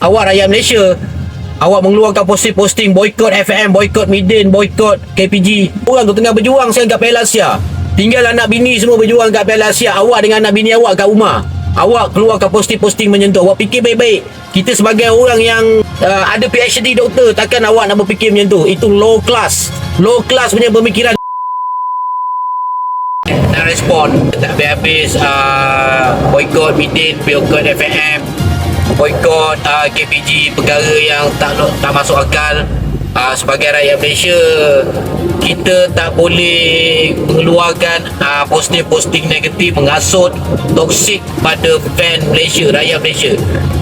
Awak rakyat Malaysia, awak mengeluarkan posting-posting boykot FM, boykot Midin, boykot KPG. Orang tu tengah berjuang sekarang kat Piala Asia. Tinggal anak bini semua berjuang kat Piala Asia. Awak dengan anak bini awak kat rumah, awak keluarkan posting-posting menyentuh. Awak fikir baik-baik. Kita sebagai orang yang ada PhD doktor, takkan awak nak berfikir macam tu. Itu low class punya pemikiran. Nak respon tak habis-habis boykot Midin, boykot FM, boykot KPG, perkara yang tak masuk akal. Sebagai rakyat Malaysia, kita tak boleh mengeluarkan posting-posting negatif, mengasut, toksik pada fan Malaysia, rakyat Malaysia.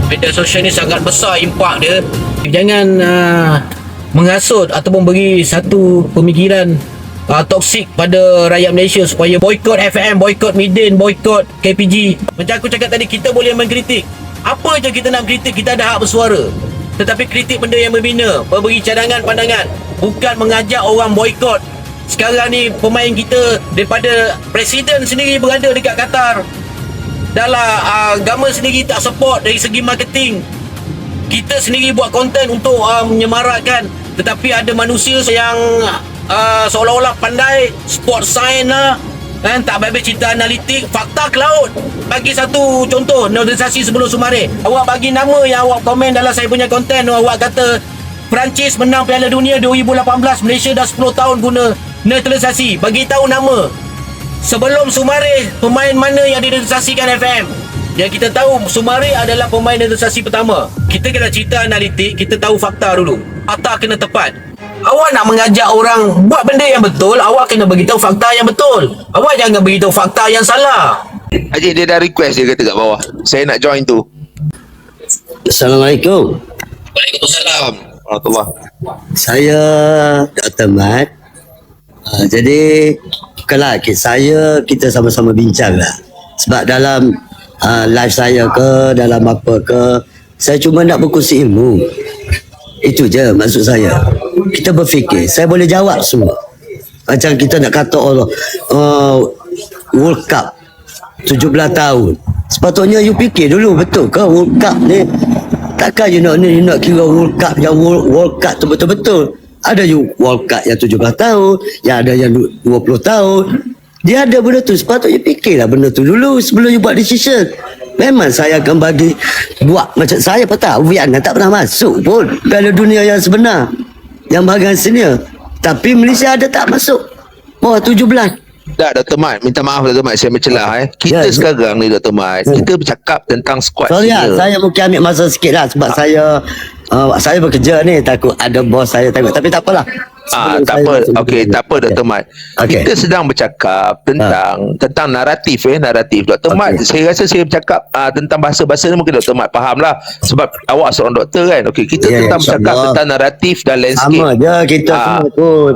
Media sosial ni sangat besar impak dia. Jangan mengasut ataupun beri satu pemikiran toksik pada rakyat Malaysia supaya boykot FM, boykot Midin, boykot KPG. Macam aku cakap tadi, kita boleh mengkritik. Apa je kita nak kritik, kita ada hak bersuara. Tetapi kritik benda yang berbina, memberi cadangan pandangan, bukan mengajak orang boykot. Sekarang ni pemain kita daripada presiden sendiri berada dekat Qatar. Dalam government sendiri tak support dari segi marketing. Kita sendiri buat konten untuk menyemarakkan, tetapi ada manusia yang seolah-olah pandai sport science lah, kan, tak habis cerita analitik, fakta ke laut. Bagi satu contoh, naturalisasi sebelum Sumare. Awak bagi nama yang awak komen dalam saya punya konten. Awak kata Perancis menang Piala Dunia 2018, Malaysia dah 10 tahun guna naturalisasi. Bagi tahu nama. Sebelum Sumare, pemain mana yang dinaturalisasikan FM? Yang kita tahu Sumare adalah pemain naturalisasi pertama. Kita kena cerita analitik, kita tahu fakta dulu. Fakta kena tepat. Awak nak mengajak orang buat benda yang betul, awak kena beritahu fakta yang betul. Awak jangan beritahu fakta yang salah. Haji, dia dah request, dia kata kat bawah, saya nak join tu. Assalamualaikum. Waalaikumsalam. Warahmatullah. Saya Dr. Mat. Jadi bukanlah kita sama-sama bincang lah. Sebab dalam live saya ke, dalam apa ke, saya cuma nak berkongsi ilmu. Itu je maksud saya. Kita berfikir, saya boleh jawab semua. Macam kita nak kata Allah World Cup 17 tahun. Sepatutnya you fikir dulu, betul ke World Cup ni? Takkan you nak kira World Cup yang World Cup tu betul-betul. Ada you World Cup yang 17 tahun, yang ada yang 20 tahun. Dia ada benda tu, sepatutnya fikirlah benda tu dulu sebelum you buat decision. Memang saya akan buat macam saya patah Vietnam tak pernah masuk pun Piala Dunia yang sebenar, yang bahagian senior. Tapi Malaysia ada tak masuk bawah 17. Tak, Dr. Mat, minta maaf Dr. Mat, saya mencelah Kita sekarang ni Dr. Mat, kita bercakap tentang squad senior. Saya mungkin ambil masa sikit lah sebab saya bekerja ni, takut ada bos saya takut. Tapi tak apalah. Tak apa. Okey, tak apa Dr. Mat. Okay. Kita sedang bercakap tentang naratif naratif. Dr. Mat, saya rasa saya bercakap tentang bahasa-bahasa ni mungkin Dr. Mat faham lah sebab awak seorang doktor kan. Okey, kita tentang bercakap tentang naratif dan landscape. Sama je kita semua pun.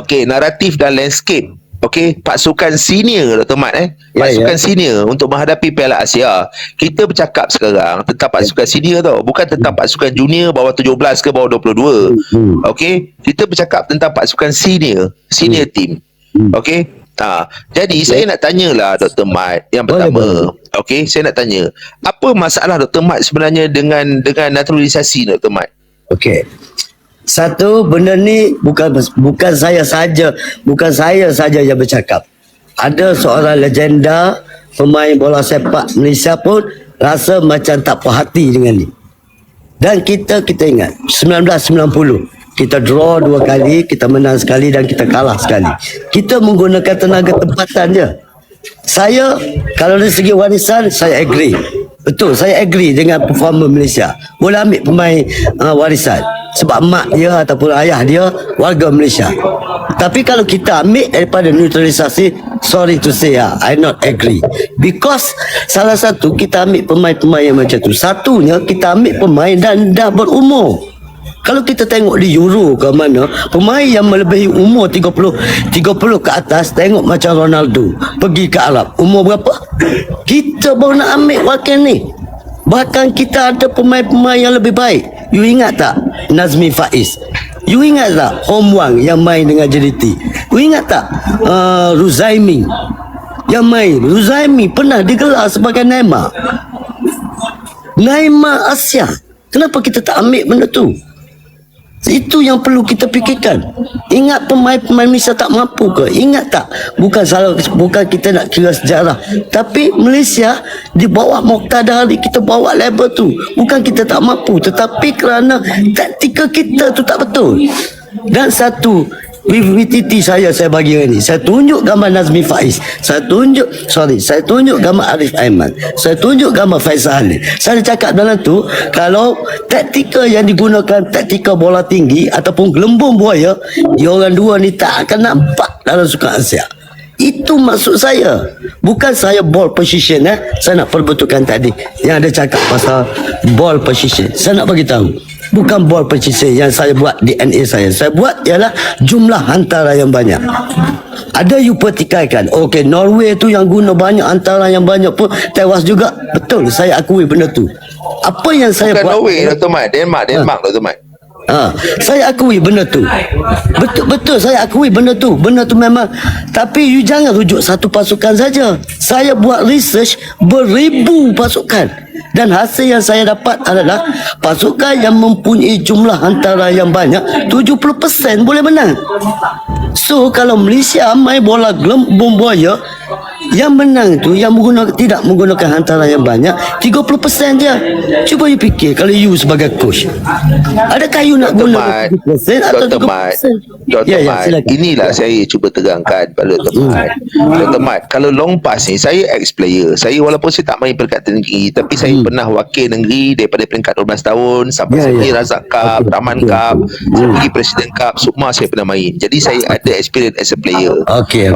Okey, naratif dan landscape. Okey, pasukan senior Dr. Mat pasukan senior untuk menghadapi Piala Asia. Kita bercakap sekarang tentang pasukan senior tau, bukan tentang pasukan junior bawah 17 ke bawah 22. Okey, kita bercakap tentang pasukan senior team. Okey. Jadi saya nak tanyalah Dr. Mat yang pertama. Okey, saya nak tanya, apa masalah Dr. Mat sebenarnya dengan naturalisasi Dr. Mat? Okey. Satu, benda ni bukan saya saja yang bercakap. Ada seorang legenda pemain bola sepak Malaysia pun rasa macam tak puas hati dengan ni. Dan kita ingat 1990 kita draw 2 kali, kita menang sekali dan kita kalah sekali. Kita menggunakan tenaga tempatan je. Saya kalau dari segi warisan saya agree. Betul, saya agree dengan performa Malaysia. Boleh ambil pemain warisan sebab mak dia ataupun ayah dia warga Malaysia. Tapi kalau kita ambil daripada neutralisasi, sorry to say I not agree. Because salah satu kita ambil pemain-pemain yang macam tu. Satunya kita ambil pemain dan dah berumur. Kalau kita tengok di Euro ke mana, pemain yang melebihi umur 30 ke atas, tengok macam Ronaldo pergi ke Arab, umur berapa? Kita baru nak ambil wakil ni. Bahkan kita ada pemain-pemain yang lebih baik. You ingat tak Nazmi Faiz? You ingat tak Hom Wang yang main dengan JDT? You ingat tak Ruzaimi yang main? Ruzaimi pernah digelar sebagai Neymar Asia. Kenapa kita tak ambil benda tu? Itu yang perlu kita fikirkan. Ingat pemain-pemain Malaysia tak mampu ke? Ingat tak? Bukan kita nak kira sejarah, tapi Malaysia di bawah Moqtada Ali kita bawa level tu. Bukan kita tak mampu, tetapi kerana taktikal kita tu tak betul. Dan satu VTT saya bagi hari ni, saya tunjuk gambar Nazmi Faiz, saya tunjuk gambar Arif Aiman, saya tunjuk gambar Faisal Ali. Saya cakap dalam tu, kalau taktikal yang digunakan taktikal bola tinggi ataupun gelembung buaya, diorang dua ni tak akan nampak dalam Sukan Asia. Itu maksud saya. Bukan saya ball position. Saya nak perbetulkan tadi yang ada cakap pasal ball position. Saya nak bagi tahu, bukan ball position yang saya buat DNA saya. Saya buat ialah jumlah hantaran yang banyak. Ada you pertikaikan, okey, Norway tu yang guna banyak hantaran yang banyak pun tewas juga. Betul, saya akui benda tu. Apa yang saya Bukan buat, Norway, Dr. Mat. Denmark, Dr. Mat. saya akui benda tu. Betul saya akui benda tu. Benda tu memang, tapi you jangan rujuk satu pasukan saja. Saya buat research beribu pasukan, dan hasil yang saya dapat adalah pasukan yang mempunyai jumlah hantaran yang banyak 70% boleh menang. So kalau Malaysia main bola gelembung buaya, yang menang tu yang tidak menggunakan hantaran yang banyak 30% je. Cuba you fikir kalau you sebagai coach, adakah you nak guna 30% atau 30%? Dr. Mat, inilah saya cuba terangkan pada Dr. Mat. Dr. Mat, kalau long pass ni, saya ex-player. Saya walaupun saya tak main peringkat negeri, tapi saya pernah wakil negeri daripada peringkat 12 tahun sampai saya pergi Razak Cup, Taman Cup, saya pergi Presiden Cup, semua saya pernah main. Jadi saya ada experience as a player. Okay.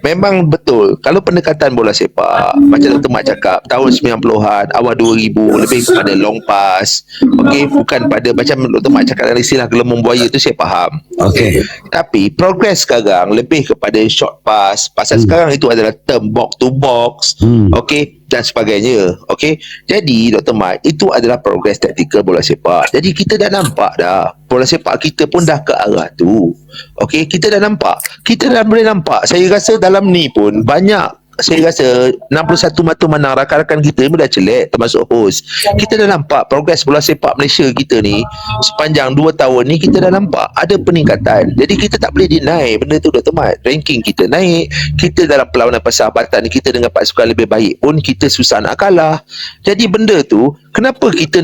Memang betul. Kalau pendekatan bola sepak, macam Dr. Mat cakap, tahun 90-an, awal 2000, lebih kepada long pass. Bukan pada macam Dr. Mat cakap dalam istilah gelembung buaya tu, saya faham. Tapi progress sekarang lebih kepada short pass. Pasal sekarang itu adalah term box to box, dan sebagainya. Jadi Dr. Mat, itu adalah progress taktikal bola sepak. Jadi kita dah nampak dah, bola sepak kita pun dah ke arah tu. Kita dah nampak. Kita dah boleh nampak. Saya rasa dalam ni pun banyak, saya rasa 61 mata menang rakan-rakan kita pun dah celek, termasuk host. Kita dah nampak progres bola sepak Malaysia kita ni sepanjang 2 tahun ni, kita dah nampak ada peningkatan. Jadi kita tak boleh deny benda tu, Dr. Mat. Ranking kita naik. Kita dalam perlawanan persahabatan kita dengan pasukan lebih baik pun kita susah nak kalah. Jadi benda tu, kenapa kita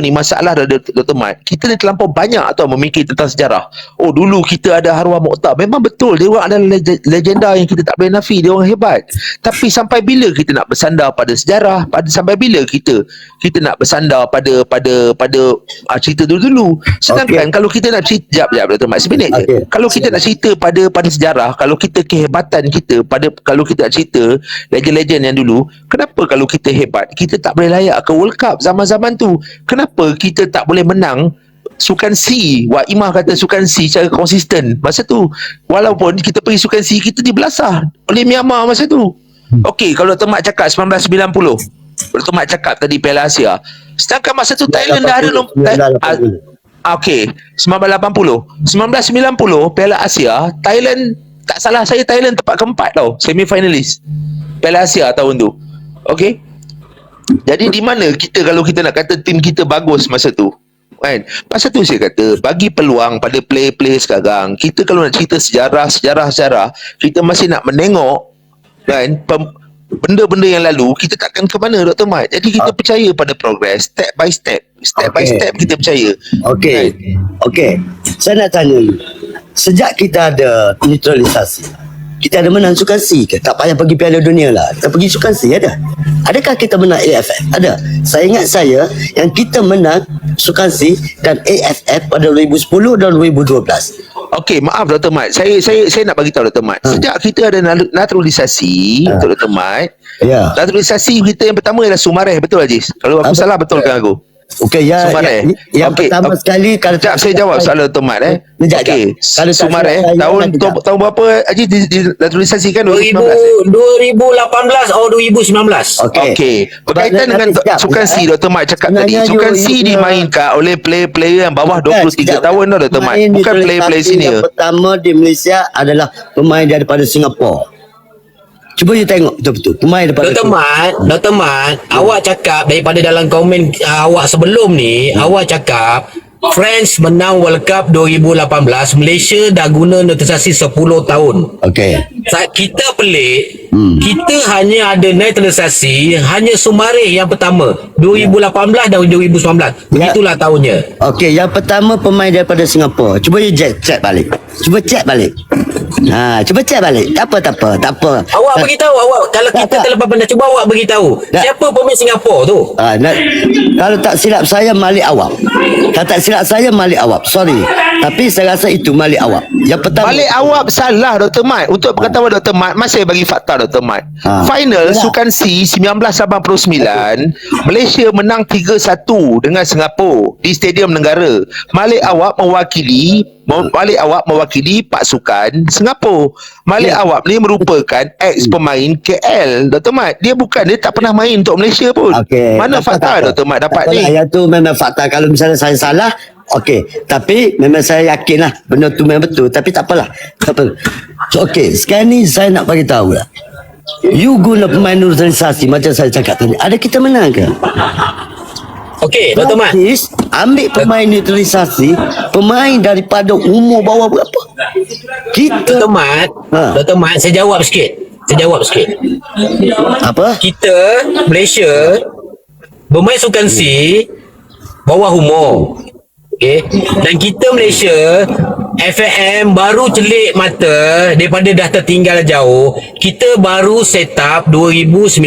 ni masalah dah, Dr. Mat, kita ni terlampau banyak atau memikir tentang sejarah. Oh, dulu kita ada Harwah Mokhtar. Memang betul, dia orang adalah legenda yang kita tak boleh nafi, dia orang hebat. Tapi sampai bila kita nak bersandar pada sejarah? Sampai bila kita nak bersandar pada cerita dulu-dulu? Sedangkan kalau kita nak cerita, sekejap Dr. Mat, seminit je. Kalau kita nak cerita pada sejarah, kalau kita kehebatan kita kalau kita nak cerita legend-legend yang dulu, kenapa kalau kita hebat, kita tak boleh layak ke World Cup zaman-zaman tu? Kenapa kita tak boleh menang Sukan C? Wak Imah kata Sukan C secara konsisten masa tu. Walaupun kita pergi Sukan C, kita dibelasah oleh Myanmar masa tu. Kalau Dr. Mat cakap 1990, Dr. Mat cakap tadi Piala Asia, sedangkan masa tu Thailand dah ada 1990 Piala Asia, Thailand, tak salah saya, Thailand tempat keempat tau, semi-finalis Piala Asia tahun tu. Jadi di mana kita, kalau kita nak kata tim kita bagus masa tu, kan? Pasal tu saya kata, bagi peluang pada player-player sekarang. Kita kalau nak cerita sejarah, kita masih nak menengok, kan, benda-benda yang lalu, kita takkan ke mana, Dr. Mat. Jadi kita percaya pada progress, step by step kita percaya. Saya nak tanya you, sejak kita ada neutralisasi, kita ada menang Sukan C ke? Tak payah pergi Piala Dunia lah, kita pergi Sukan C ada? Adakah kita menang AFF? Ada. Saya ingat yang kita menang Sukan C dan AFF pada 2010 dan 2012. Maaf Dr. Mat, saya nak bagi tahu Dr. Mat, sejak kita ada naturalisasi, Dr. Mat, naturalisasi kita yang pertama ialah Sumareh, betul Hajiz? Kalau aku salah, betulkan aku? Yang pertama sekali, kalau saya jawab soalan Dr. Mat. Sumareh tahun berapa Haji dinaturalisasikan? 2018 atau 2019. Berkaitan dengan Sukan C, Dr. Mat cakap tadi, Sukan C dimainkan oleh player-player yang bawah 23 tahun tau, Dr. Mat, bukan player-player senior. Yang pertama di Malaysia adalah pemain daripada Singapura. Cuba you tengok betul-betul pemain daripada Dr. Mat, awak cakap daripada dalam komen awak sebelum ni, awak cakap France menang World Cup 2018, Malaysia dah guna naturalisasi 10 tahun. Okey. Kita pelik, kita hanya ada naturalisasi hanya Sumareh yang pertama 2018 dan 2019. Begitulah tahunnya. Okey, yang pertama pemain daripada Singapura. Cuba you check balik. Cuba check balik. Cuba check balik. Tak apa. Awak beritahu, kalau kita terlepas pandai, cuba awak beritahu siapa pemain Singapura tu. Kalau tak silap saya Malik Awab. Kalau tak silap saya Malik Awab. Sorry. Tapi saya rasa itu Malik Awab. Yang pertama Malik Awab salah Dr. Mat. Untuk pengetahuan Dr. Mat, masih bagi fakta Dr. Mat. Final Sukan C 1989, Malaysia menang 3-1 dengan Singapura di Stadium Negara. Malik Awab mewakili pasukan Singapura. Malik Awab ni merupakan ex pemain KL Dr. Mat. Dia tak pernah main untuk Malaysia pun. Mana fakta Dr. Mat dapat ni? Ayat tu memang fakta. Kalau misalnya saya salah, okey, tapi memang saya yakin lah benda tu memang betul, tapi tak apalah. So, okey, sekarang ni saya nak bagi tahu lah. You guna pemain naturalisasi macam saya cakap tadi, ada kita menang ke? Okey, Dr. Mat. Perancis ambil pemain naturalisasi, pemain daripada umur bawah berapa? Kita Dr. Mat, saya jawab sikit. apa? Kita Malaysia bermain Sukan C bawah umur. Okey, dan kita Malaysia FAM baru celik mata daripada dah tertinggal jauh. Kita baru set up 2019.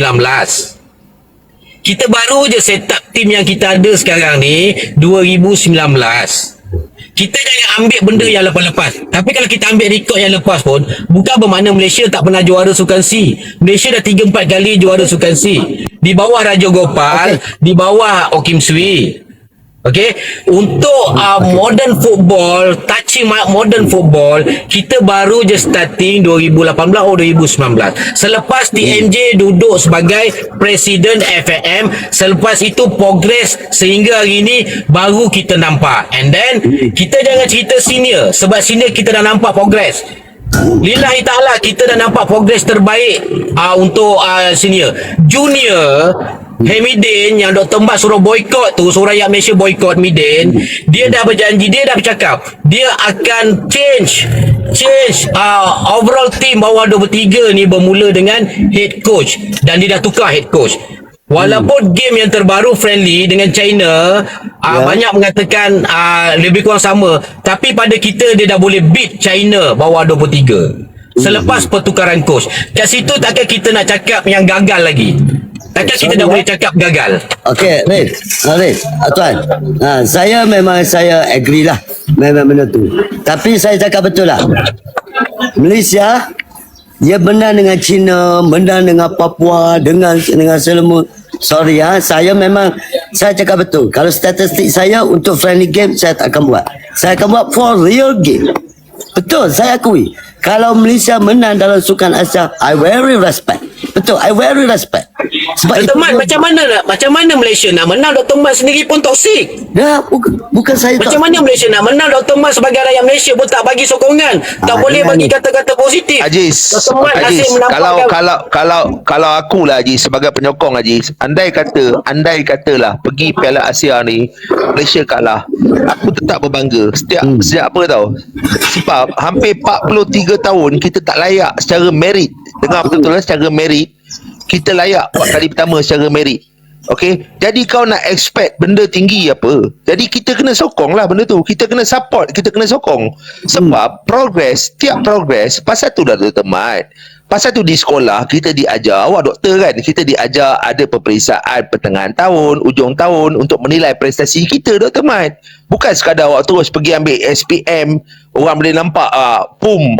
Kita baru je set up tim yang kita ada sekarang ni 2019. Kita jangan ambil benda yang lepas-lepas. Tapi kalau kita ambil rekod yang lepas pun, bukan bermakna Malaysia tak pernah juara Sukan C. Malaysia dah 3-4 kali juara Sukan C. Di bawah Raja Gopal, di bawah Okim Sui. Okey, untuk modern football, touching modern football, kita baru je starting 2018 atau 2019. Selepas TMJ duduk sebagai presiden FAM, selepas itu progress sehingga hari ini baru kita nampak. And then kita jangan cerita senior, sebab senior kita dah nampak progress. Lillahi ta'ala, kita dah nampak progress terbaik untuk senior. Junior Hamidin yang Dr. Mat suruh boykot tu, suruh rakyat Malaysia boykot Midin, dia dah berjanji, dia dah bercakap dia akan change overall team bawah 23 ni bermula dengan head coach, dan dia dah tukar head coach. Walaupun game yang terbaru friendly dengan China banyak mengatakan lebih kurang sama, tapi pada kita dia dah boleh beat China bawah 23 selepas pertukaran coach. Kat situ takkan kita nak cakap yang gagal lagi. Takkan kita dah boleh cakap gagal. Okey, Rin. Tuan. Saya agree lah memang benda tu. Tapi saya cakap betul lah. Malaysia dia menang dengan China, menang dengan Papua, dengan Solomon. Sorry saya cakap betul. Kalau statistik saya untuk friendly game saya tak akan buat. Saya akan buat for real game. Betul, saya akui. Kalau Malaysia menang dalam Sukan Asia, I very respect. Betul, I very respect. Sebab Dr. Mat, macam mana Malaysia nak menang? Dr. Mat sendiri pun toksik. Dah, bukan saya macam mana Malaysia nak menang? Dr. Mat sebagai rakyat Malaysia pun tak bagi sokongan, tak boleh bagi kata-kata positif. Ajis, Dr. Mat asyik menampakkan kalau akulah Ajis sebagai penyokong Ajis, andai katalah pergi Piala Asia ni Malaysia kalah, aku tetap berbangga. Sejak apa tau? Sebab hampir 43 tahun kita tak layak secara merit. Dengar betul-betul secara merit. Kita layak buat kali pertama secara merit. Okey, jadi kau nak expect benda tinggi apa? Jadi kita kena sokong lah benda tu. Kita kena support, kita kena sokong. Sebab tiap progress, pasal tu dah Mat. Pasal tu di sekolah kita diajar, awak doktor kan, kita diajar ada peperiksaan pertengahan tahun, ujung tahun untuk menilai prestasi kita Dr. Mat. Bukan sekadar awak terus pergi ambil SPM, orang boleh nampak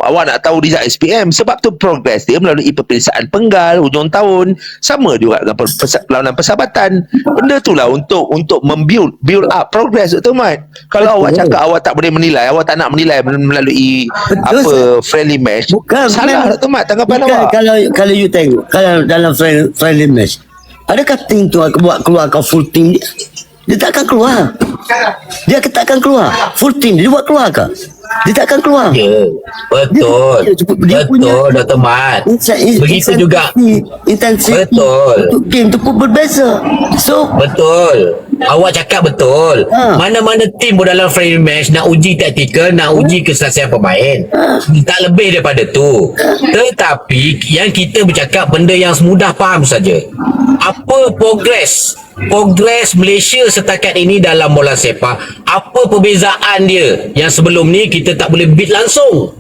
awak nak tahu result SPM. Sebab tu progress dia melalui peperiksaan penggal ujung tahun, sama juga dengan perlawanan persahabatan. Benda tu lah untuk build up progress Dr. Mat. Kalau awak cakap awak tak boleh menilai, awak tak nak menilai melalui friendly match, bukan, salah Dr. Mat tanggapan awak. Kalau you tengok, kalau dalam friendly match, adakah tim tu keluar full team dia? Dia tak akan keluar. Dia tak akan keluar. Full team dia buat keluar ke? Dia takkan keluar. Ya, betul. Dia punya Betul, Dr. Mat. Begitu juga. Intensity Betul. untuk game tu pun berbeza. So Betul. Awak cakap betul. Mana-mana tim pun dalam friendly match nak uji taktikal, nak uji keselesaian pemain. Tak lebih daripada tu. Tetapi yang kita bercakap benda yang semudah faham saja. Apa progres Malaysia setakat ini dalam bola sepak? Apa perbezaan dia? Yang sebelum ni kita tak boleh beat langsung.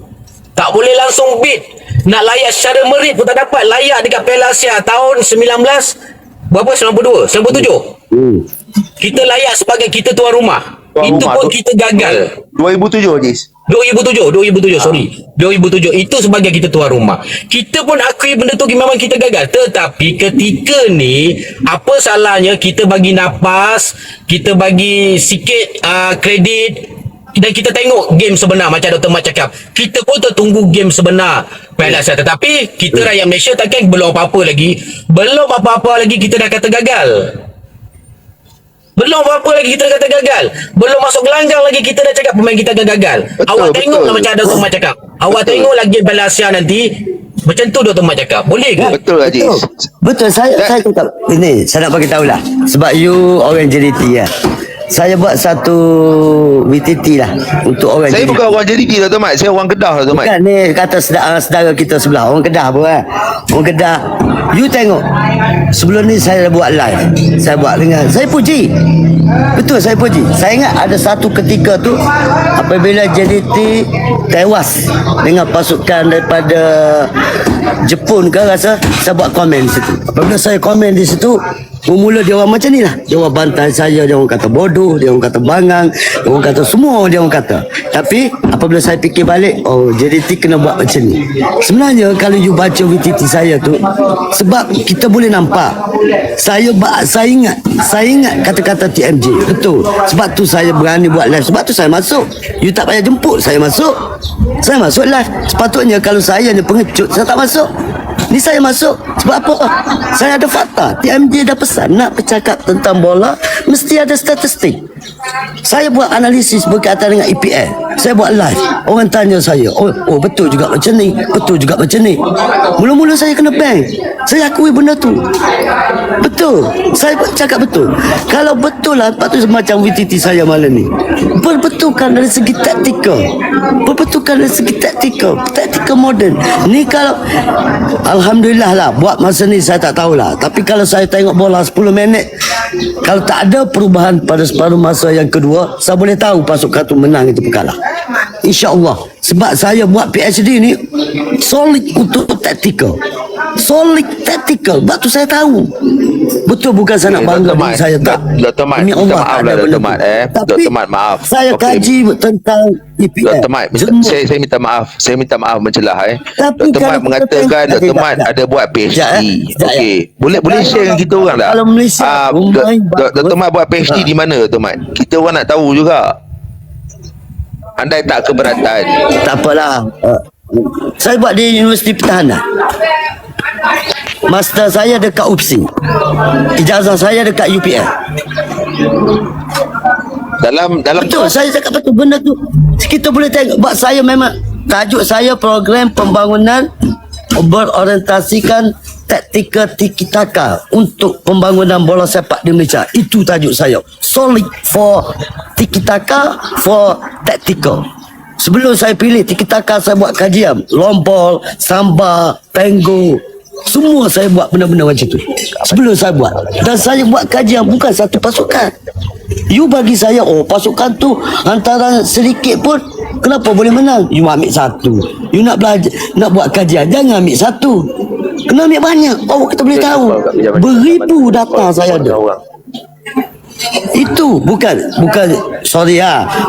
Tak boleh langsung beat. Nak layak secara merit pun tak dapat. Layak dekat Piala Asia tahun 92, 97. Kita layak sebagai kita tuan rumah. Tuan Itu rumah pun tu. kita gagal. 2007 Jis. 2007 sorry. 2007 itu sebagai kita tuan rumah. Kita pun akui benda tu memang kita gagal. Tetapi ketika ni apa salahnya kita bagi nafas, kita bagi sikit kredit dan kita tengok game sebenar macam Dr. Mat cakap. Kita pun tertunggu game sebenar Piala Asia, tetapi kita rakyat Malaysia takkan belum apa-apa lagi. Belum apa-apa lagi kita dah kata gagal. Belum apa lagi kita kata gagal. Belum masuk gelanggang lagi kita dah cakap pemain kita gagal. Betul, Awak tengok betul. lah macam Dr. Mat cakap. Awak tengok lagi Piala Asia nanti. Macam tu Dr. Mat cakap. Boleh ke? Betul Haji. Betul, saya cakap ini, saya nak bagi tahulah. Sebab you orang JDT ya. Saya buat satu VTT lah untuk orang Saya JDT. bukan orang JDT Dr. Mat. Saya orang Kedah Dr. Mat. Bukan ni kata saudara kita sebelah. Orang Kedah pun kan. Orang Kedah. You tengok. Sebelum ni saya dah buat live. Saya buat dengan. Saya puji. Betul saya puji. Saya ingat ada satu ketika tu apabila JDT tewas dengan pasukan daripada Jepun ke rasa, saya buat komen di situ. Apabila saya komen di situ, mula dia orang macam ni lah. Dia orang bantai saya, dia orang kata bodoh, dia orang kata bangang, dia orang kata semua dia orang kata. Tapi apabila saya fikir balik, oh JDT kena buat macam ni. Sebenarnya kalau you baca VTT saya tu, sebab kita boleh nampak, saya ingat kata-kata TMJ. Betul. Sebab tu saya berani buat live. Sebab tu saya masuk. You tak payah jemput, saya masuk. Saya masuk live. Sepatutnya kalau saya ni pengecut, saya tak masuk. Ni saya masuk. Sebab apa? Saya ada fakta. TMJ dah pesan nak bercakap tentang bola, mesti ada statistik. Saya buat analisis berkaitan dengan EPL. Saya buat live. Orang tanya saya, oh betul juga macam ni, betul juga macam ni. Mula-mula saya kena ban. Saya akui benda tu. Betul. Saya cakap betul. Kalau betul lah, patut macam VTT saya malam ni. Berbetulkan dari segi taktikal. Berbetulkan dari segi taktikal. Taktikal moden. Ni kalau alhamdulillah lah, buat masa ni saya tak tahulah. Tapi kalau saya tengok bola 10 minit, kalau tak ada perubahan pada separuh masa yang kedua, saya boleh tahu pasukan tu menang itu kalah. InsyaAllah. Sebab saya buat PhD ni solid untuk taktikal. Solid taktikal. Sebab tu saya tahu. Betul, bukan saya nak bangga Dr. diri Mat, saya tak. Dr. Mat, Demi minta Allah, maaf tak lah ada Dr. benda Mat tu. Tapi Dr. Mat, maaf. saya Okey. kaji tentang EPL. Dr. Mat, saya minta maaf. Saya minta maaf mencelah Tapi Dr. kalau Mat kita mengatakan tengok- Dr. Mat Sekejap, ada buat sekejap, PhD. sekejap, Okey. Boleh share dengan kita orang tak? Kalau Malaysia bermain Dr. Mat buat PhD di mana Dr. Mat? Kita orang nak tahu juga. Andai tak keberatan. Tak apalah. Saya buat di Universiti Pertahanan. Master saya dekat UPSI. Ijazah saya dekat UPL. Dalam Betul, saya cakap betul benda tu. Kita boleh tengok. Sebab saya memang tajuk saya program pembangunan berorientasikan taktikal tiki-taka untuk pembangunan bola sepak di Malaysia. Itu tajuk saya. Solid for tiki-taka, for tactical. Sebelum saya pilih tiki-taka, saya buat kajian. Long ball, samba, tango. Semua saya buat benda-benda macam tu. Sebelum saya buat. Dan saya buat kajian bukan satu pasukan. You bagi saya, pasukan tu antara sedikit pun, kenapa boleh menang? You ambil satu. You nak belajar, nak buat kajian, jangan ambil satu. Kena ambil banyak. Kita boleh tahu. Beribu data saya ada. Itu bukan sorry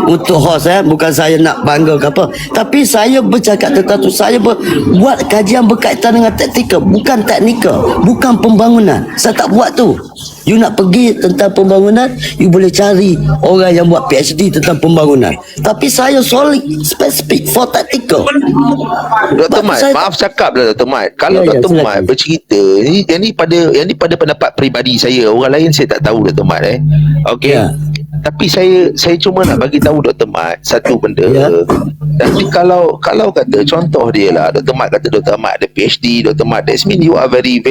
untuk host bukan saya nak bangga ke apa, tapi saya bercakap tentang tu. Saya buat kajian berkaitan dengan taktikal, bukan teknikal, bukan pembangunan. Saya tak buat tu. You nak pergi tentang pembangunan, you boleh cari orang yang buat PhD tentang pembangunan. Tapi saya solid spesifik for tactical. Dr. Mat, maaf cakap lah Dr. Mat. Kalau Ya, Dr. silakan. Mat bercerita, yang ni pada pendapat peribadi saya. Orang lain saya tak tahu Dr. Mat Okey. Ya. Tapi saya cuma nak bagi tahu Dr. Mat satu benda. Ya. Nanti kalau kata contoh dia lah, Dr. Mat kata Dr. Mat ada PhD, Dr. Mat, that mean you are very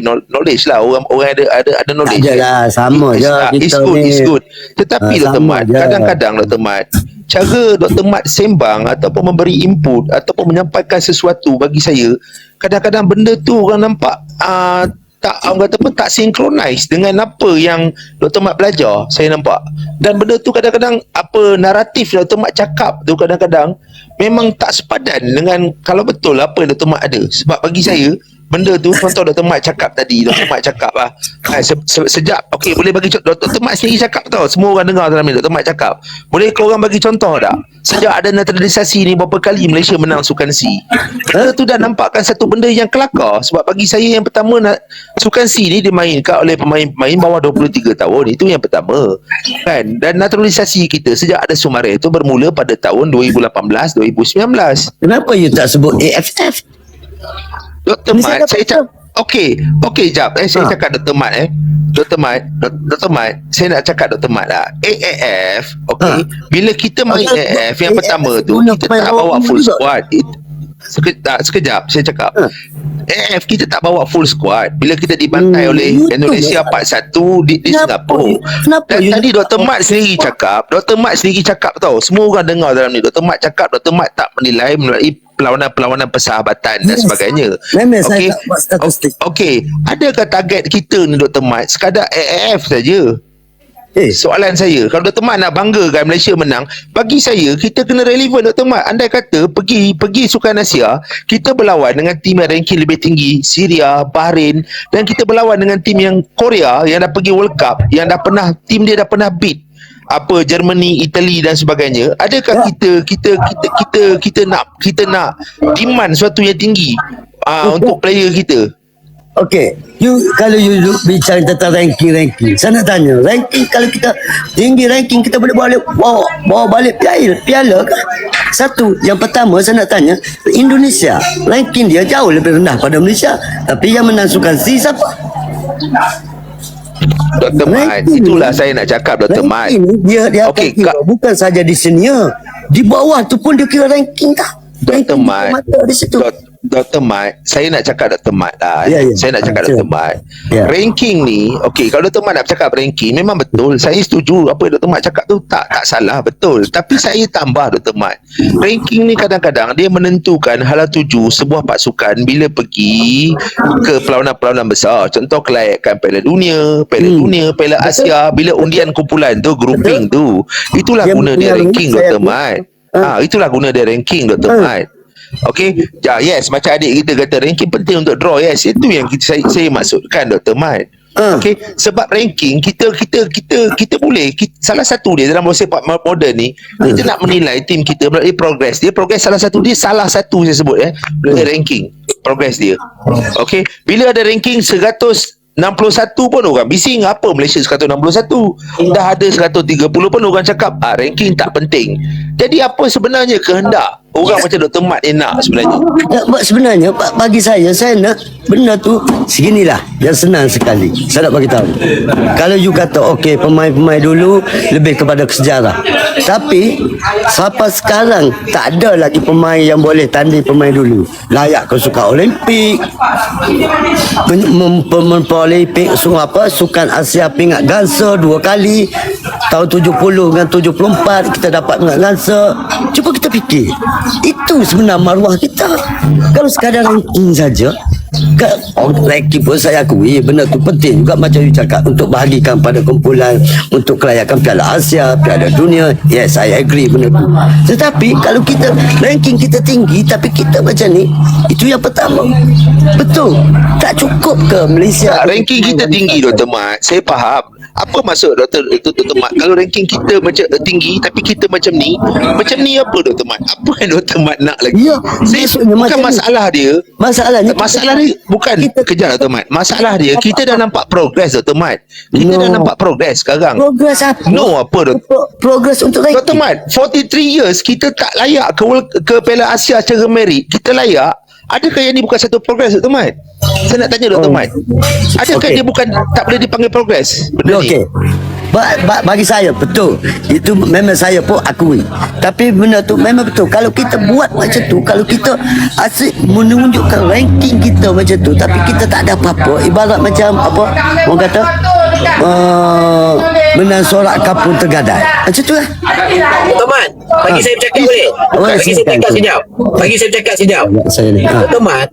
knowledge lah. Orang ada knowledge. Tak adalah, sama je It's kita good, ni. it's good. Tetapi Dr. Sama Mat, je. kadang-kadang Dr. Mat, cara Dr. Mat sembang ataupun memberi input ataupun menyampaikan sesuatu bagi saya, kadang-kadang benda tu orang nampak tak, orang kata pun tak synchronize dengan apa yang Dr. Mat belajar, saya nampak. Dan benda tu kadang-kadang apa naratif Dr. Mat cakap tu kadang-kadang memang tak sepadan dengan kalau betul apa yang Dr. Mat ada. Sebab bagi saya benda tu contoh Dr. Mat cakap tadi, Dr. Mat cakap sejak okey, boleh bagi contoh Dr. Mat sendiri cakap tau, semua orang dengar dalam ni Dr. Mat cakap. Boleh kau orang bagi contoh tak? Sejak ada naturalisasi ni berapa kali Malaysia menang Sukan C. Benda tu dah nampakkan satu benda yang kelakar. Sebab bagi saya yang pertama Sukan C ni dimainkan oleh pemain-pemain bawah 23 tahun. Itu yang pertama. Kan? Dan naturalisasi kita sejak ada Sumareh itu bermula pada tahun 2018-2019. Kenapa you tak sebut AFF? Dr. Ni Mat, saya saya dapat cakap okey jap. Saya cakap Dr. Mat Dr. Mat, saya nak cakap Dr. Mat lah. AAF, okey. Bila kita main AAF yang pertama tu, kita tak bawa full squad. Sekejap, saya cakap. AAF kita tak bawa full squad. Bila kita dibantai oleh Indonesia 4-1 di Singapura. Dan tadi Dr. Mat sendiri cakap tau. Semua orang dengar dalam ni. Dr. Mat cakap, Dr. Mat tak menilai melalui perlawanan persahabatan dan sebagainya. Memang saya tak buat statistik. Okey, adakah target kita ni Dr. Mat sekadar AAF saja? Soalan saya, kalau Dr. Mat nak banggakan Malaysia menang, bagi saya kita kena relevan Dr. Mat. Andai kata pergi Sukan Asia, kita berlawan dengan tim yang ranking lebih tinggi, Syria, Bahrain, dan kita berlawan dengan tim yang Korea yang dah pergi World Cup, yang dah pernah tim dia dah pernah beat apa Germany, Italy dan sebagainya. Adakah kita nak demand sesuatu yang tinggi untuk player kita? Okey, kalau you bicara tentang ranking, saya nak tanya, ranking kalau kita tinggi ranking kita boleh bawa balik piala kan? Satu, yang pertama saya nak tanya, Indonesia ranking dia jauh lebih rendah pada Malaysia, tapi yang menang Sukan C siapa? Dr. Mat, itulah saya nak cakap Dr. Mat. Dia Okey, kira, bukan saja di senior, di bawah tu pun dia kira ranking tak? Dr. Mat, di situ. Dr. Mat, saya nak cakap Dr. Mat lah. Ya. Saya nak cakap Dr. Mat. Ya. Ranking ni, okey, kalau Dr. Mat nak cakap ranking, memang betul. Saya setuju apa Dr. Mat cakap tu tak salah, betul. Tapi saya tambah Dr. Mat. Ranking ni kadang-kadang dia menentukan hala tuju sebuah pasukan bila pergi ke perlawanan-perlawanan besar. Contoh kelayakan Piala Dunia, Piala Asia, bila undian kumpulan tu, grouping tu. Itulah Yang guna dia benar ranking saya Dr. Mat. Itulah guna dia ranking Dr. Mat. Okey, yes, macam adik kita kata ranking penting untuk draw. Yes, itu yang saya maksudkan Dr. Mat. Okey, sebab ranking kita boleh salah satu dia dalam bola sepak moden ni, kita nak menilai tim kita melalui progress dia. Progress salah satu saya sebut melalui ranking progress dia. Okey, bila ada ranking 161 pun orang bising, apa Malaysia 161, dah ada 130 pun orang cakap ranking tak penting. Jadi apa sebenarnya kehendak orang macam Dr. Mat ni nak sebenarnya? Sebenarnya bagi saya nak benda tu seginilah, yang senang sekali. Saya nak bagi tahu. Kalau you kata okey, pemain-pemain dulu lebih kepada sejarah, tapi sampai sekarang tak ada lagi pemain yang boleh tanding pemain dulu. Layak ke Sukan Olimpik, Olimpik, Sukan Asia pingat gansa 2 kali, tahun 70 dengan 74 kita dapat pingat gansa. Cuba kita fikir, itu sebenar maruah kita. Kalau sekadar ranking saja, ranking pun saya akui benda tu penting juga, macam you cakap, untuk bahagikan pada kumpulan untuk kelayakan Piala Asia, Piala Dunia. Yes, I agree benda tu. Tetapi kalau kita ranking kita tinggi tapi kita macam ni, itu yang pertama. Betul, tak cukup ke Malaysia? Ranking kita tinggi Dr. Mat, saya faham. Apa maksud Dr. Mat? Kalau ranking kita macam tinggi tapi kita macam ni apa Dr. Mat? Apa yang Dr. Mat nak lagi? Ya, bukan masalah dia. Masalah dia bukan kejap Dr. Mat. Masalah dia kita dah nampak progress Dr. Mat. Kita dah nampak progress sekarang. Progress apa? Apa Progress untuk ranking. Dr. Mat, 43 years kita tak layak ke Piala Asia secara merit. Kita layak. Adakah yang ni bukan satu progress Dr. Mat? Saya nak tanya Dr. Mat. Adakah dia bukan tak boleh dipanggil progress benda ni? Bagi saya betul. Itu memang saya pun akui. Tapi benda tu memang betul. Kalau kita buat macam tu, kalau kita asyik menunjukkan ranking kita macam tu, tapi kita tak ada apa-apa, ibarat macam apa orang kata menang sorak kapur tergadai. Macam tu lah. Tomat, bagi saya bercakap boleh? Bagi saya bercakap sekejap. Bagi saya bercakap sekejap. Saya ni. Tomat,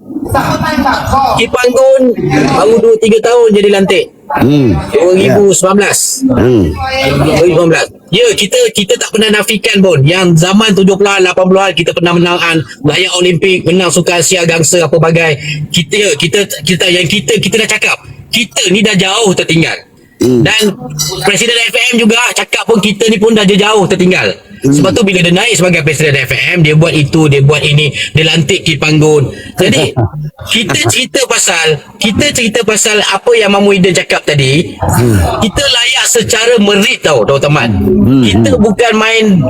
Kipanggun baru 2-3 tahun jadi lantik. 2019. 2019. Ya, kita tak pernah nafikan pun yang zaman 70-an 80-an kita pernah menang layak Olimpik, menang Sukan Asia Gangsa apa bagai. Kita dah cakap. Kita ni dah jauh tertinggal. Dan Presiden FM juga cakap pun kita ni pun dah jauh tertinggal. Sebab tu bila dia naik sebagai Presiden FM, dia buat itu, dia buat ini, dia lantik Kipanggun. Jadi kita cerita pasal apa yang Mamu Iden cakap tadi. Kita layak secara merit tau, teman. Kita bukan main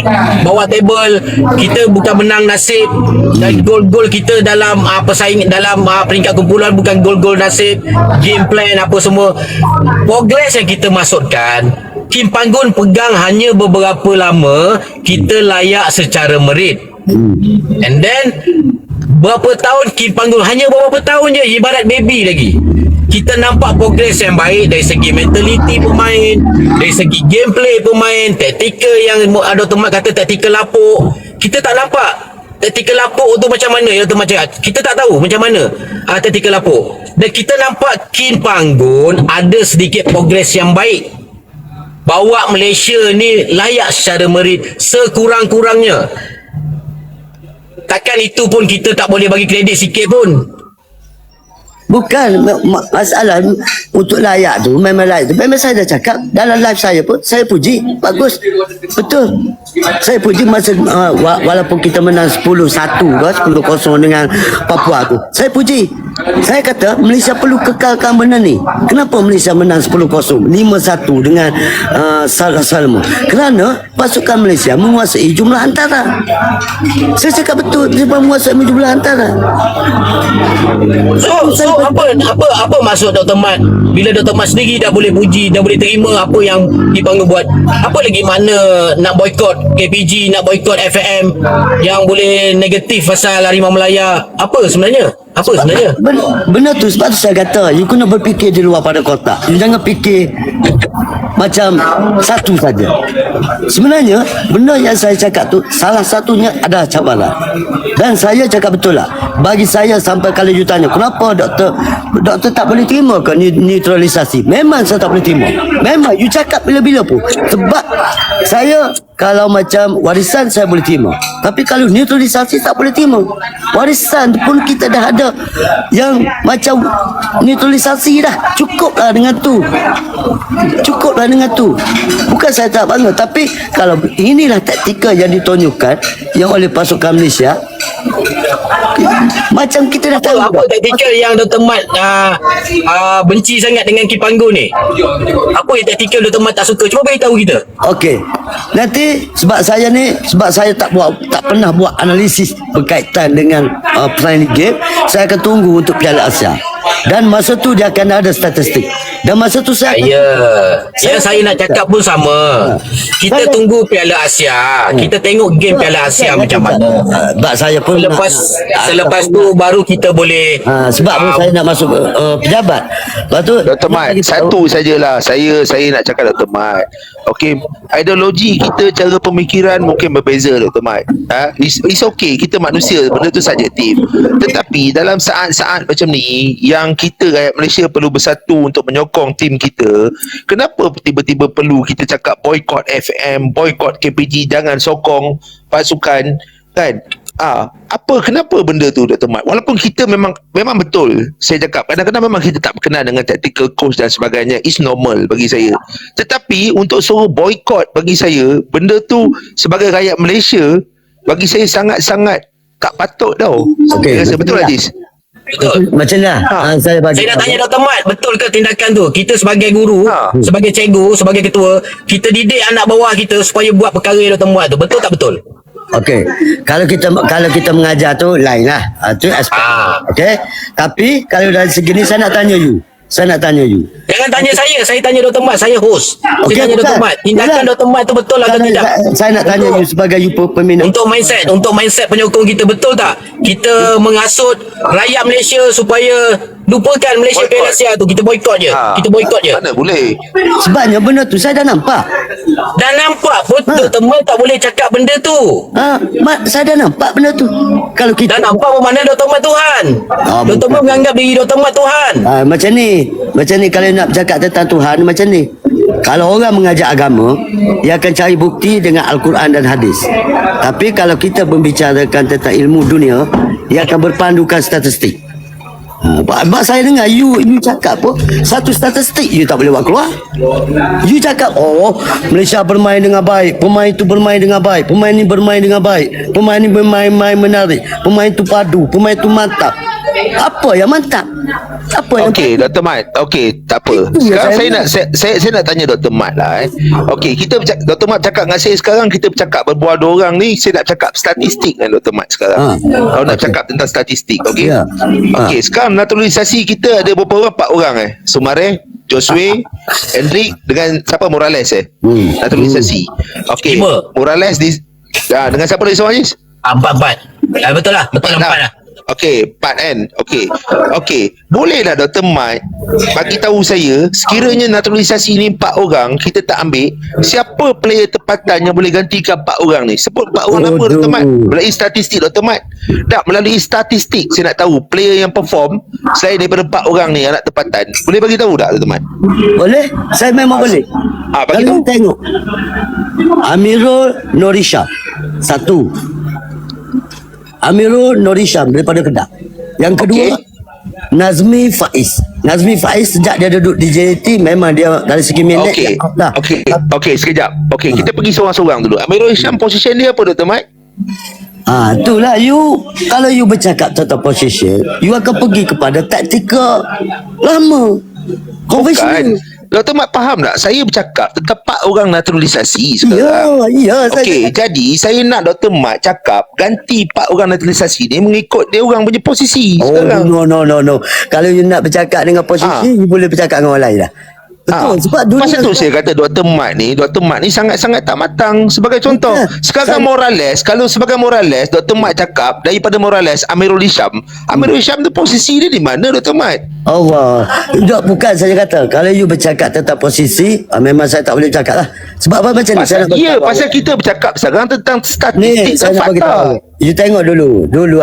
bawah table, kita bukan menang nasib, dan gol-gol kita dalam persaingan dalam peringkat kumpulan bukan gol-gol nasib, game plan apa semua. Progress yang kita masukkan, Kipanggun pegang hanya beberapa lama, kita layak secara merit. And then berapa tahun Kipanggun, hanya beberapa tahun je, ibarat baby lagi. Kita nampak progress yang baik dari segi mentality pemain, dari segi gameplay pemain, taktikal yang ada teman kata taktikal lapuk. Kita tak nampak taktikal lapuk tu macam mana ya teman cakap. Kita tak tahu macam mana taktikal lapuk. Dan kita nampak Kipanggun ada sedikit progress yang baik. Bawa Malaysia ni layak secara merit sekurang-kurangnya. Takkan itu pun kita tak boleh bagi kredit sikit pun. Bukan masalah untuk layak tu, memang layak tu. Memang saya dah cakap dalam live saya pun, saya puji, bagus. Betul. Saya puji masa walaupun kita menang 10-1 ke 10-0 dengan Papua tu. Saya puji. Saya kata Malaysia perlu kekalkan benda ni. Kenapa Malaysia menang 10-0, 5-1 dengan Salmo? Kerana pasukan Malaysia menguasai jumlah antara. Saya cakap betul, dia menguasai jumlah antara. So apa maksud Dr. Mat bila Dr. Mat sendiri dah boleh puji, dah boleh terima apa yang Kipanggun buat? Apa lagi mana nak boykot KPG, nak boykot FM yang boleh negatif pasal Harimau Melaya? Apa sebenarnya? Benda tu sebab tu saya kata you kena berfikir di luar pada kotak. You jangan fikir macam satu saja. Sebenarnya benda yang saya cakap tu salah satunya adalah cabaran. Dan saya cakap betul lah. Bagi saya sampai kalau you tanya kenapa doktor tak boleh terima ke neutralisasi? Memang saya tak boleh terima. Memang you cakap bila-bila pun. Sebab saya kalau macam warisan saya boleh terima. Tapi kalau neutralisasi tak boleh terima. Warisan pun kita dah ada yang macam neutralisasi dah. Cukuplah dengan tu. Bukan saya tak bangga, tapi kalau inilah taktikal yang ditunjukkan yang oleh pasukan Malaysia, macam kita dah tahu apa taktikal yang Dr. Mat benci sangat dengan Kipanggun ni? Apa yang taktikal Dr. Mat tak suka? Cuba beritahu kita. Okey. Nanti sebab saya tak pernah buat analisis berkaitan dengan planning game, saya akan tunggu untuk Piala Asia. Dan masa tu dia akan ada statistik. Dan masa tu saya saya nak cakap pun sama. Kita tunggu Piala Asia. Kita tengok game Piala Asia macam mana. Sebab saya pun selepas tu baru kita boleh sebab pun saya nak masuk pejabat. Lepas tu Dr. Mat, satu sajalah saya nak cakap Dr. Mat. Okey, ideologi kita, cara pemikiran mungkin berbeza Dr. Mat. It's okay, kita manusia, benda tu subjektif. Tetapi dalam saat-saat macam ni yang kita rakyat Malaysia perlu bersatu untuk menyokong tim kita, kenapa tiba-tiba perlu kita cakap boykot FM, boykot KPG, jangan sokong pasukan kan? Kenapa benda tu Dr. Mat? Walaupun kita memang betul, saya cakap kadang-kadang memang kita tak berkenan dengan tactical coach dan sebagainya, is normal bagi saya. Tetapi untuk suruh boykot, bagi saya benda tu sebagai rakyat Malaysia, bagi saya sangat-sangat tak patut tau. Okey, rasa betul Aziz? betul. Macam mana? Saya Saya nak tanya Dr. Mat, betul ke tindakan tu? Kita sebagai guru, sebagai cikgu, sebagai ketua, kita didik anak bawah kita supaya buat perkara yang Dr. Mat tu. Betul tak betul? Okey, kalau kita mengajar tu lain lah, tu aspek. Okey, tapi kalau dari segi ni saya nak tanya you, saya nak tanya you. Jangan tanya saya tanya Dr. Mat, saya host. Saya Okey, tanya Dr. bukan. Mat, tindakan Bukan. Dr. Mat tu betul atau tidak? Saya nak tanya you sebagai you peminat. Untuk mindset penyokong kita, betul tak kita mengasut rakyat Malaysia supaya lupakan Malaysia Boycott. Piala Asia tu, kita boykot je. Kita boykot je. Mana boleh? Sebabnya benda tu saya dah nampak. Dan nampak pun Dr. Mat tak boleh cakap benda tu. Mat, saya dah nampak benda tu. Kalau kita Dan nampak pun mana Dr. Mat Tuhan. Dr. bukan. Mat menganggap diri Dr. Mat Tuhan. Macam ni kalau nak bercakap tentang Tuhan macam ni. Kalau orang mengajar agama, dia akan cari bukti dengan Al-Quran dan hadis. Tapi kalau kita membicarakan tentang ilmu dunia, dia akan berpandukan statistik. Sebab saya dengar you cakap apa, satu statistik you tak boleh buat keluar. You cakap Malaysia bermain dengan baik, pemain tu bermain dengan baik, pemain ni bermain dengan baik, pemain ni bermain menarik, pemain tu padu, pemain tu mantap. Apa yang mantap? Apa yang Okey, Dr. Mat. Okey, tak apa. Itu Sekarang yang saya nak tanya Dr. Mat lah. Okey, Dr. Mat cakap dengan saya sekarang, kita bercakap berbual dua orang ni, saya nak cakap statistik dengan Dr. Mat sekarang. Kalau nak cakap tentang statistik, okey? Ya. Okey, sekarang naturalisasi kita ada berapa orang? 4 orang Sumare, Josue, Hendrik dengan siapa? Morales naturalisasi. Okey, 5. Morales dengan siapa lagi seorang ni? 4. Betul lah. Betul 4 lah. Okey, 4 kan? Okey. Boleh tak Dr. Mat bagi tahu saya, sekiranya naturalisasi ni 4 orang kita tak ambil, siapa player tempatan yang boleh gantikan 4 orang ni? Sebut 4 orang nama Dr. Mat. Melalui statistik Dr. Mat. Tak, melalui statistik saya nak tahu player yang perform selain daripada 4 orang ni anak tempatan. Boleh bagi tahu tak Dr. Mat? boleh? Saya memang boleh. Bagi tahu. Kalau tengok Amirul Norisham 1. Amirul Norisham daripada Kedah. Yang kedua, Nazmi Faiz. Nazmi Faiz sejak dia duduk di JT memang dia dari segi minit Okey. dia out dah. Okey, sekejap. Okey, kita pergi seorang-seorang dulu. Amirul Hisham position dia apa Dr. Mat? Itulah you. Kalau you bercakap tentang position, you akan pergi kepada taktikal lama. Konvensional. Dr. Mat faham tak? Saya bercakap tentang 4 orang naturalisasi sekarang. Ya, Okey, jadi saya nak Dr. Mat cakap ganti 4 orang naturalisasi ni mengikut dia orang punya posisi sekarang. No. Kalau you nak bercakap dengan posisi, you boleh bercakap dengan orang lain lah. Betul, sebab dulu Pasal tu saya kata Dr. Mat ni sangat-sangat tak matang. Sebagai contoh, sekarang Morales, kalau sebagai Morales, Dr. Mat cakap daripada Morales, Amirul Hisham tu posisi dia di mana Dr. Mat? Allah. Bukan saya kata, kalau you bercakap tentang posisi, memang saya tak boleh cakap lah. Sebab apa macam ni? Pasal kita bercakap sekarang tentang statistik Ni dan saya nak bagi fakta. tahu. You tengok dulu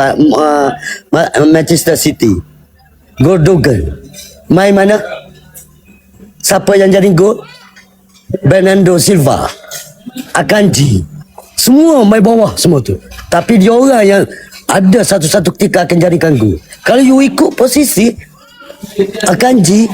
Manchester City. Gundogan main mana? Siapa yang jadi gol? Bernardo Silva, Akanji, semua main bawah semua tu. Tapi dia orang yang ada satu-satu ketika akan jadikan gol. Kalau you ikut posisi Akanji,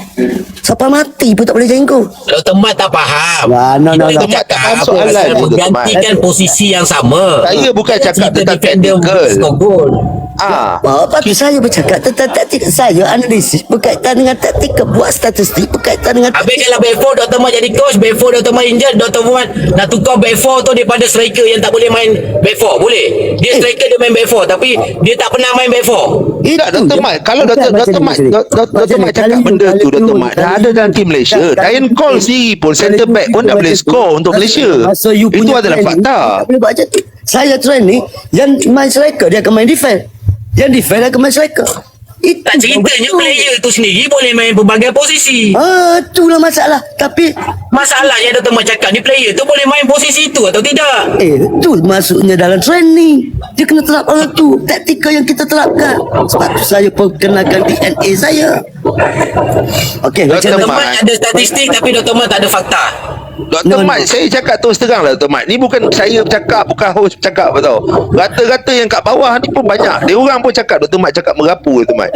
siapa mati pun tak boleh jadi gol. Dr. Mat tak faham. No. Kita tak cakap faham soalan pasal tu, Dr. Mat. menggantikan posisi yang sama. Saya bukan cakap Kita tentang defender technical. skor gol. Apa tu saya bercakap tentang taktik. Saya analisis berkaitan dengan taktik, buat statistik berkaitan dengan Habis kalau back four Dr. Mat jadi coach, back four Dr. Mat injured, Dr. Mat nak tukar back four tu daripada striker yang tak boleh main back four. Boleh. Dia striker dia main back four tapi dia tak pernah main back four. Tak, Dr. Mat. Kalau Dr. Mat cakap benda tu, Dr. Mat, dah ada dalam tim Malaysia. Ryan Cole sendiri pun center back pun dah boleh score untuk Malaysia. Itu adalah fakta. Tak boleh buat macam tu. Saya training, yang main striker dia akan main defend. Yang defend akan main striker. Itu Tak ceritanya player tu sendiri boleh main pelbagai posisi. Itulah masalah. Tapi Masalah yang Dr. Mat cakap ni, player tu boleh main posisi tu atau tidak. tu masuknya dalam training. Dia kena terapkan tu. Taktikal yang kita terapkan. Sebab tu saya perkenalkan DNA saya. Okey, Dr. Dr. macam Mat ada statistik tapi Dr. Mat tak ada fakta. Dr. Mat, saya cakap terus terang lah Dr. Mat. Ni bukan saya bercakap, bukan host bercakap tau. Rata-rata yang kat bawah ni pun banyak. Dia orang pun cakap Dr. Mat cakap merapu Dr. Mat.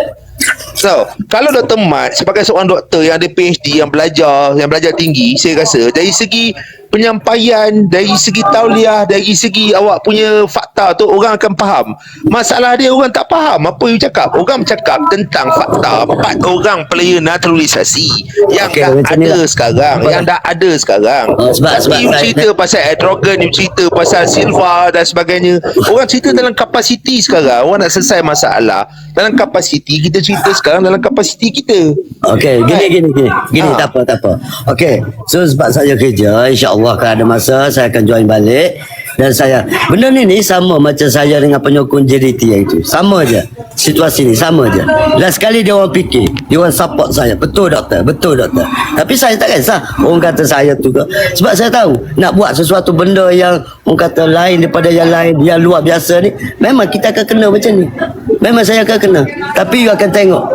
So, kalau Dr. Mat sebagai seorang doktor yang ada PhD, yang belajar tinggi, saya rasa dari segi penyampaian, dari segi tauliah, dari segi awak punya fakta tu orang akan faham. Masalah dia orang tak faham apa you cakap. Orang bercakap tentang fakta 4 orang player naturalisasi yang dah ada sekarang, yang dah ada sekarang. sebab you cerita pasal Etrogan, you cerita pasal Silva dan sebagainya. Orang cerita dalam kapasiti sekarang. Orang nak selesai masalah dalam kapasiti. Kita cerita sekarang sekarang dalam kapasiti kita. Okey, gini, tak apa. Okey, so sebab saya kerja, insya-Allah kalau ada masa saya akan join balik. Dan saya, benda ni sama macam saya dengan penyokong JDT yang itu. Sama je. Situasi ni sama je. Last sekali dia orang fikir, dia orang support saya. Betul doktor. Tapi saya tak kisah orang kata saya tu ke. Sebab saya tahu nak buat sesuatu benda yang orang kata lain daripada yang lain, yang luar biasa ni, memang kita akan kena macam ni. Memang saya akan kena. Tapi you akan tengok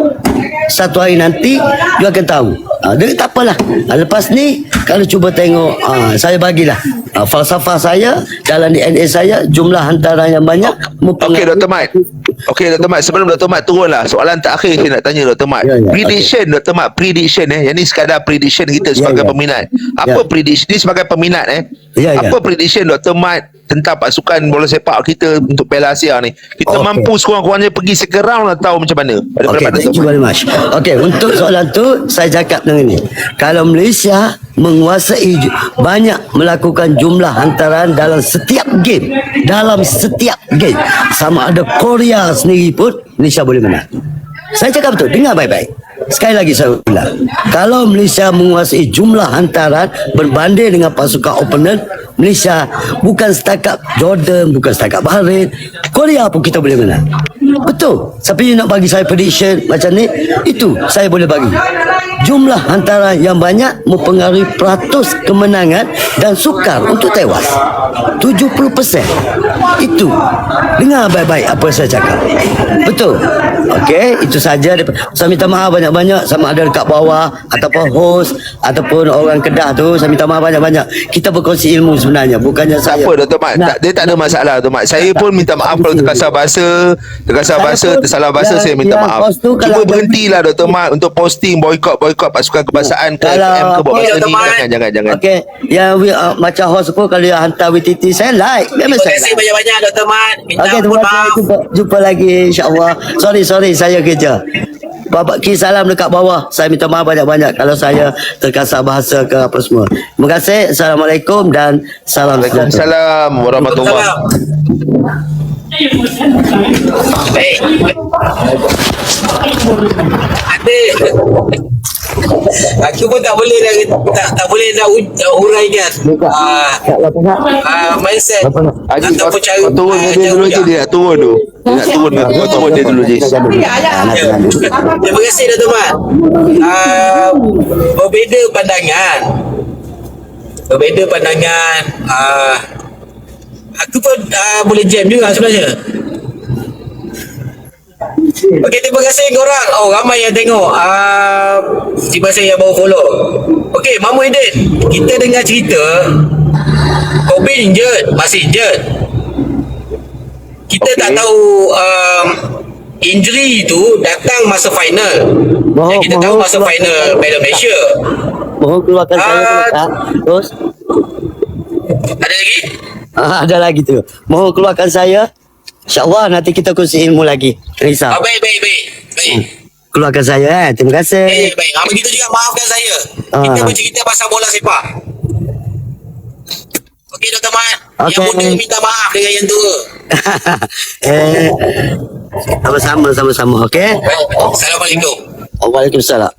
satu hari nanti you akan tahu. Dia tak apalah. Lepas ni kalau cuba tengok, saya bagilah falsafah saya dalam DNA saya, jumlah hantaran yang banyak Okey Dr. Mat. Sebelum Dr. Mat turunlah, soalan terakhir saya nak tanya Dr. Mat. Ya, Prediction Dr. Mat, prediction yang ni sekadar prediction kita sebagai peminat. Apa prediction ni sebagai peminat Apa prediction Dr. Mat tentang pasukan bola sepak kita untuk Piala Asia ni? Kita mampu sekurang-kurangnya pergi second round atau macam mana? Okay, thank you very much. Okay, untuk soalan tu saya cakap dengan ni. Kalau Malaysia menguasai banyak melakukan jumlah hantaran dalam setiap game, sama ada Korea sendiri pun Malaysia boleh menang. Saya cakap betul, dengar baik-baik. Sekali lagi saya ulang, kalau Malaysia menguasai jumlah hantaran berbanding dengan pasukan opponent, Malaysia bukan setakat Jordan, bukan setakat Bahrain, Korea pun kita boleh menang. Betul. Tapi you nak bagi saya prediction macam ni, itu saya boleh bagi. Jumlah hantaran yang banyak mempengaruhi peratus kemenangan dan sukar untuk tewas. 70%. Itu. Dengar baik-baik apa saya cakap. Betul. Okey, itu saja. Saya minta maaf banyak-banyak sama ada dekat bawah ataupun host ataupun orang Kedah tu, saya minta maaf banyak-banyak. Kita berkongsi ilmu sebenarnya, bukannya saya. Apa Dr. Mat? Dia tak ada masalah Dr. Mat. Saya pun minta maaf kalau terkasar bahasa, tersalah bahasa, saya minta maaf. Cuba berhentilah Dr. Mat untuk posting boykot pasukan kebangsaan ke FM ke buat bahasa ni. Jangan. Okey, yang macam host pun kalau dia hantar WTT saya like. Terima kasih banyak-banyak Dr. Mat. Okey, terima kasih. Jumpa lagi insya-Allah. Sorry saya kerja. Bapak Ki salam dekat bawah. Saya minta maaf banyak-banyak kalau saya terkasar bahasa ke apa semua. Terima kasih. Assalamualaikum dan salam sejahtera. Waalaikumsalam warahmatullahi. Baik. Ada. Aku pun tak boleh nak huraikan mindset ataupun cara turun dia dulu je, dia nak turun tu. Dia nak turun dia dulu je. Terima kasih Dato' Mat. Berbeza pandangan aku pun boleh jam juga sebenarnya. Okey, terima kasih korang. Ramai yang tengok. Terima kasih yang baru follow. Okey, Mamu Eden, kita dengar cerita Kobe masih injured. Kita tak tahu injury tu datang masa final. Yang kita tahu masa final Piala Malaysia. Mohon keluarkan saya tak? Terus Ada lagi? ada lagi tu. Mohon keluarkan saya. InsyaAllah nanti kita kongsi ilmu lagi. Risau. Baik. Keluarkan saya terima kasih. Baik. Begitu juga maafkan saya. Kita bercerita pasal bola sepak. Okey Dr. Mat. Yang muda minta maaf dengan yang tua. Sama-sama okey. Assalamualaikum. Waalaikumsalam.